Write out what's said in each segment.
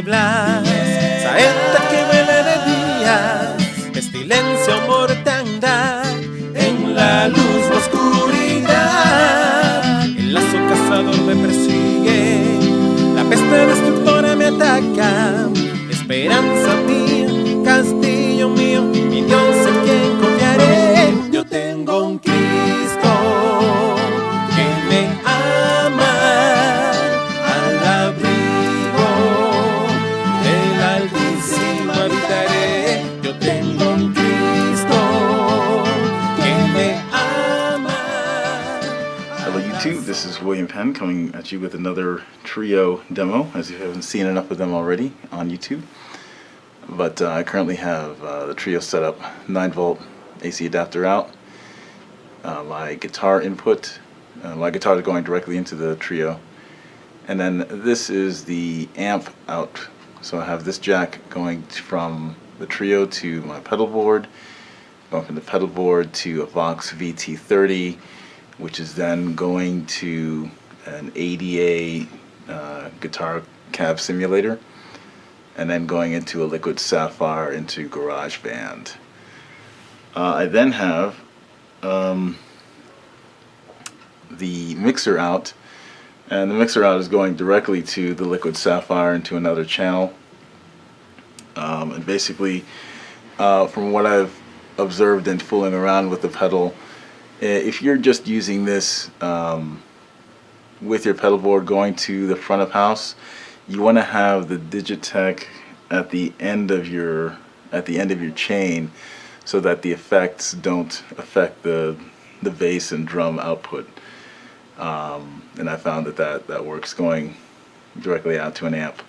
tinieblas, saeta que vuela de día, pestilencia o mortandad, en la luz o oscuridad, el lazo cazador me persigue, la peste destructora me ataca, esperanza mía, castillo mío, mi Dios en quien confiaré. Yo tengo un Cristo que me ama, al abrigo del Altísimo habitaré. Yo tengo un Cristo que me ama. Hello YouTube, this is William Penn coming at you with another Trio demo, as you haven't seen enough of them already on YouTube. But I currently have the Trio set up, 9-volt AC adapter out, my guitar input, my guitar is going directly into the Trio, and then this is the amp out. So I have this jack going from the Trio to my pedal board, going from the pedal board to a VOX VT30, which is then going to an ADA guitar cab simulator, and then going into a liquid saffire into GarageBand. I then have the mixer out, and the mixer out is going directly to the liquid saffire into another channel. And basically, from what I've observed and fooling around with the pedal, if you're just using this with your pedal board going to the front of house, you want to have the Digitech at the end of your chain, so that the effects don't affect the bass and drum output. And I found that works going directly out to an amp.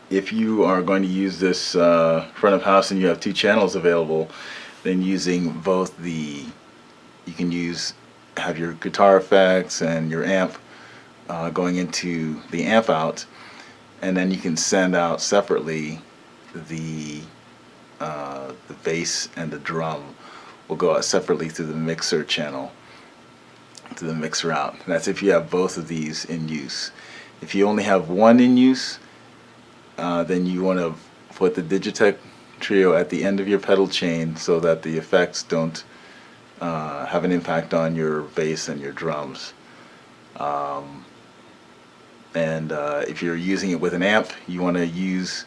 If you are going to use this front of house and you have two channels available, then using both you can have your guitar effects and your amp going into the amp out, and then you can send out separately the bass and the drum will go out separately through the mixer channel, to the mixer out. And that's if you have both of these in use. If you only have one in use, then you want to put the Digitech Trio at the end of your pedal chain so that the effects don't have an impact on your bass and your drums. If you're using it with an amp, you want to use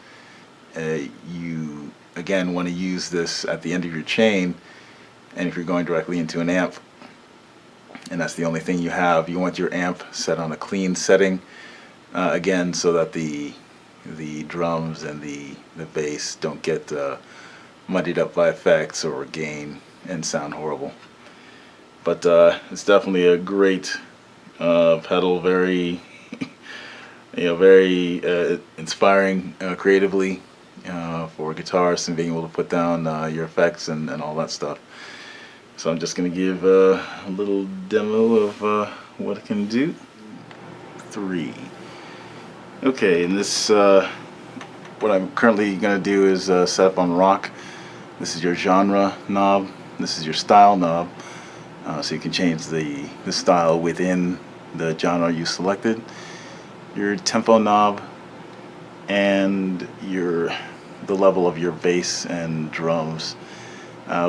again want to use this at the end of your chain. And if you're going directly into an amp, and that's the only thing you have, you want your amp set on a clean setting, again, so that the drums and the bass don't get muddied up by effects or gain and sound horrible. But it's definitely a great pedal, very very inspiring creatively for guitarists and being able to put down your effects and all that stuff. So I'm just going to give a little demo of what it can do. 3. Okay, and this, what I'm currently going to do is set up on rock. This is your genre knob. This is your style knob. So you can change the style within the genre you selected. Your tempo knob, and the level of your bass and drums,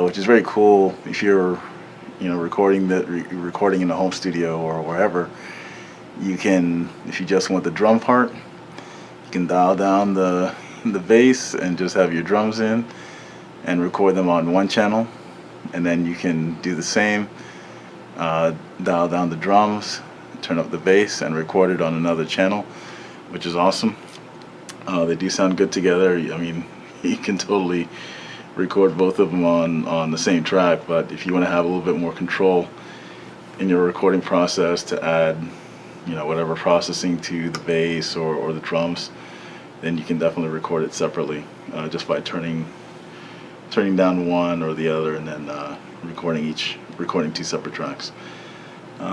which is very cool if you're recording in a home studio or wherever. You can, if you just want the drum part, you can dial down the bass and just have your drums in and record them on one channel, and then you can do the same, dial down the drums, turn up the bass, and record it on another channel, which is awesome. They do sound good together. I mean, you can totally record both of them on the same track, but if you want to have a little bit more control in your recording process to add whatever processing to the bass or the drums, then you can definitely record it separately, just by turning down one or the other, and then recording two separate tracks.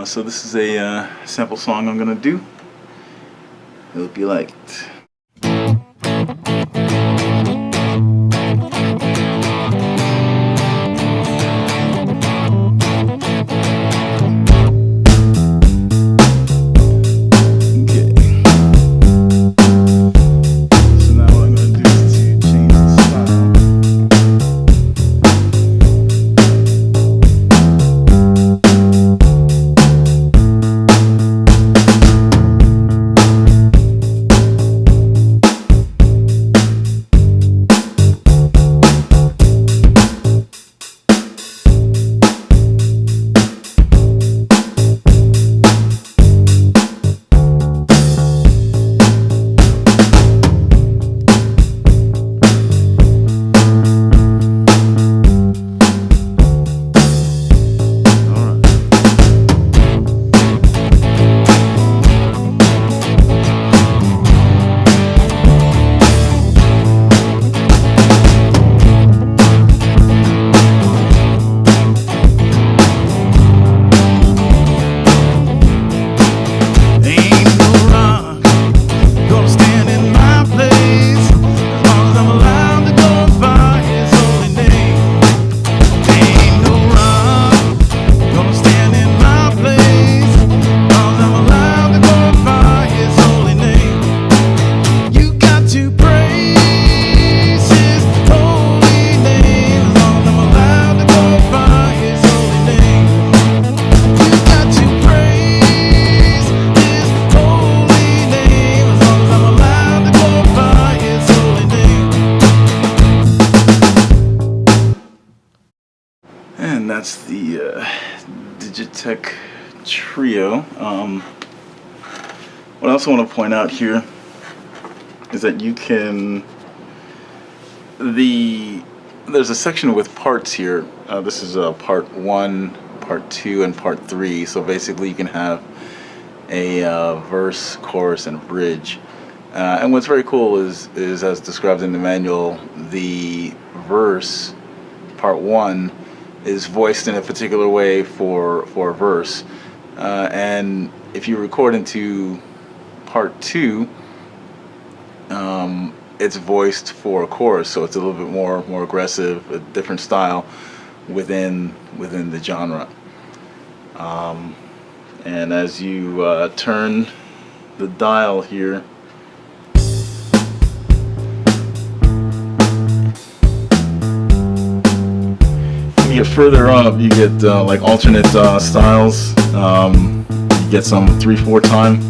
So this is a sample song I'm gonna do. I hope you like it. Okay. gonna stand in my place as long as I'm allowed to glorify His holy name. There ain't no run, gonna stand in my place as long as I'm allowed to glorify His holy name. You got to praise His holy name as long as I'm allowed to glorify His holy name. You got to praise His holy name as long as I'm allowed to glorify His holy name. And that's the Digitech TRIO. What I also want to point out here is that you can, there's a section with parts here. This is part 1, part 2, and part 3. So basically you can have a verse, chorus, and bridge. And what's very cool is as described in the manual, the verse, part 1, is voiced in a particular way for a verse. And if you record into part 2, it's voiced for a chorus, so it's a little bit more aggressive, a different style within the genre. And as you turn the dial here, you get further up, you get like alternate styles. You get some 3/4 time.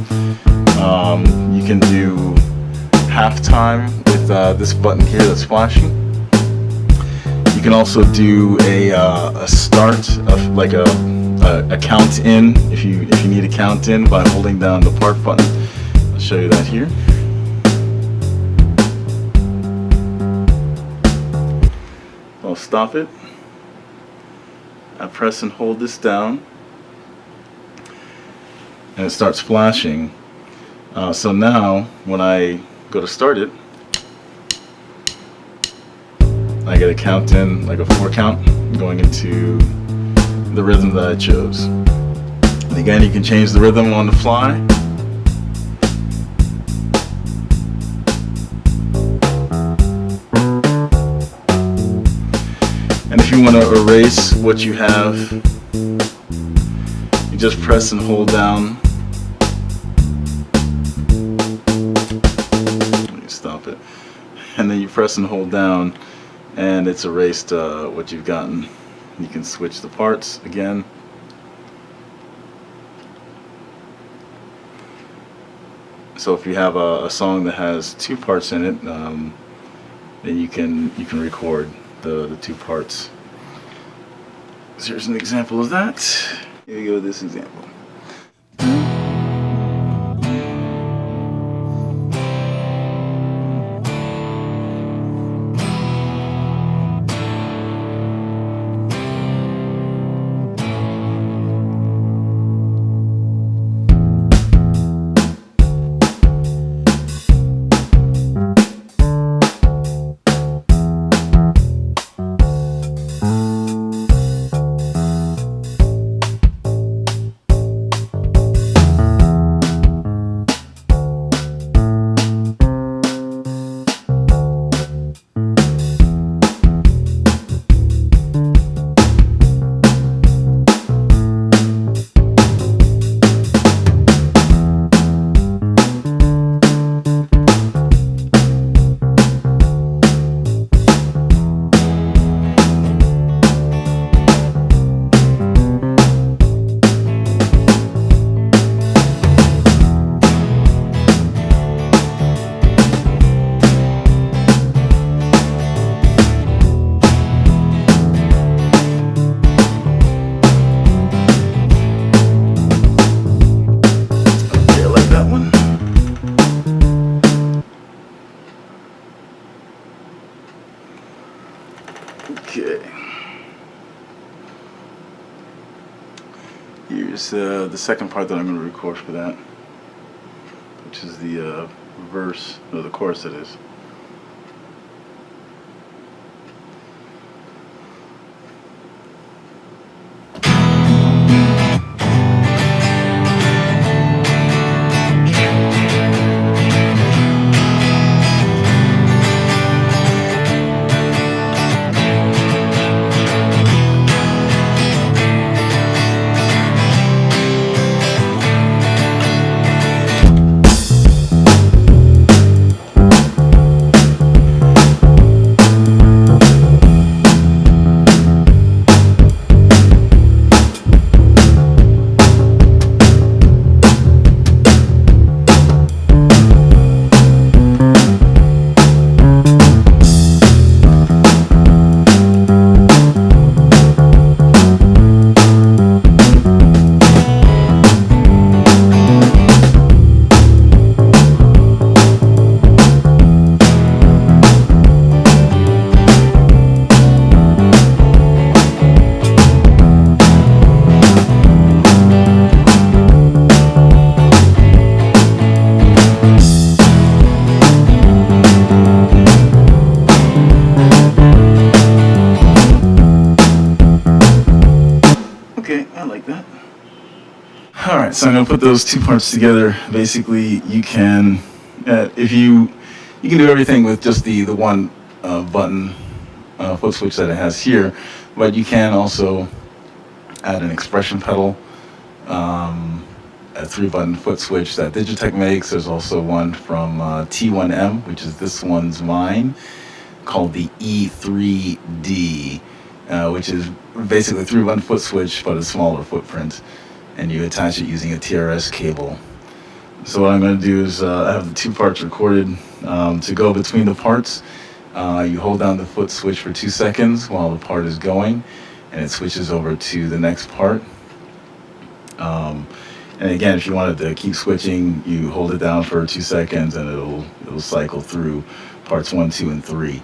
You can do half time with this button here that's flashing. You can also do a start of like a count in if you need a count in by holding down the part button. I'll show you that here. I'll stop it. I press and hold this down, and it starts flashing. So now, when I go to start it, I get a count in, like a 4 count, going into the rhythm that I chose. And again, you can change the rhythm on the fly. And if you want to erase what you have, you just press and hold down. Let me stop it. And then you press and hold down, and it's erased what you've gotten. You can switch the parts again. So if you have a song that has 2 parts in it, then you can record the 2 parts. So here's an example of that. Here we go with this example. Okay. Here's the second part that I'm going to record for that, which is the verse, or the chorus it is. Alright, so I'm going to put those two parts together. Basically, you can, you can do everything with just the one button foot switch that it has here, but you can also add an expression pedal, a 3-button foot switch that Digitech makes. There's also one from T1M, which is this one's mine, called the E3D, which is basically a 3-button foot switch, but a smaller footprint, and you attach it using a TRS cable. So what I'm going to do is I have the two parts recorded. To go between the parts, you hold down the foot switch for 2 seconds while the part is going, and it switches over to the next part. And again, if you wanted to keep switching, you hold it down for 2 seconds and it'll cycle through parts 1, 2, and 3.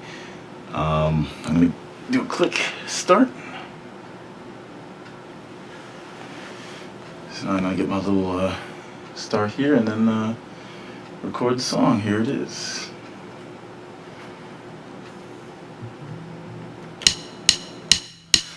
I'm going to do a click start. So I'm going to get my little start here and then record the song. Here it is.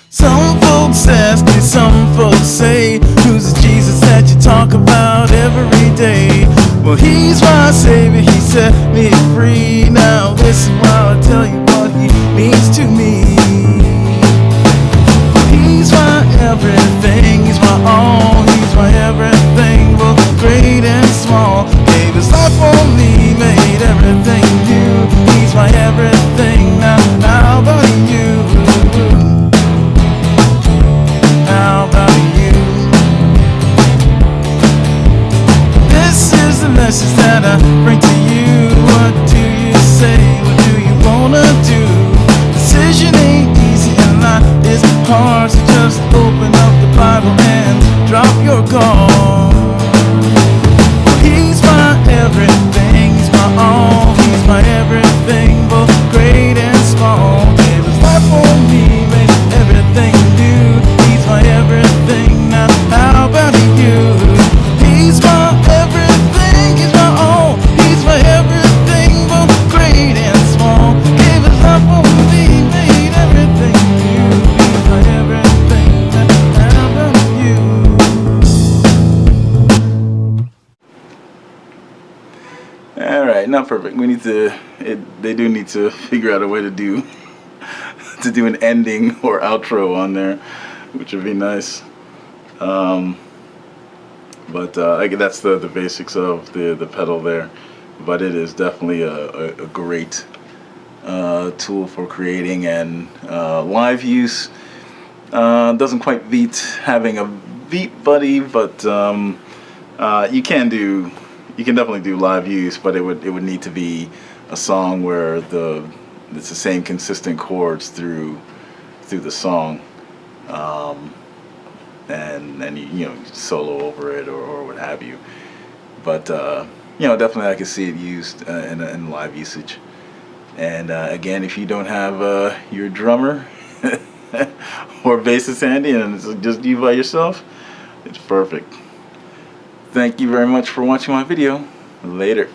Some folks ask me, some folks say, who's the Jesus that you talk about every day? Well, he's my savior, he set me free. Now listen while I tell you what he means to me. He's my everything, he's my all, he's my everything, both great and small. Gave his life for me, made everything new. He's my everything, now how about you? How about you? This is the message that I bring to you. What do you say? What do you wanna do? Decision ain't easy and life is hard, so just open up the Bible and drop your guard. He's my everything, he's my all, he's my everything, both great and small. Gave his life for me, made everything new. He's my everything, now how about you? He's my everything, he's my all, he's my everything, both great and small. Gave his life for me, made everything new. He's my everything, now how about you? Alright, not perfect. We need to, they do need to figure out a way to do an ending or outro on there, which would be nice. But that's the basics of the pedal there. But it is definitely a great tool for creating and live use. Doesn't quite beat having a beat buddy, but you can definitely do live use. But it would need to be a song where it's the same consistent chords through the song. And you solo over it or what have you, but definitely I can see it used in live usage. And again, if you don't have your drummer or bassist handy and it's just you by yourself, it's perfect. Thank you very much for watching my video. Later.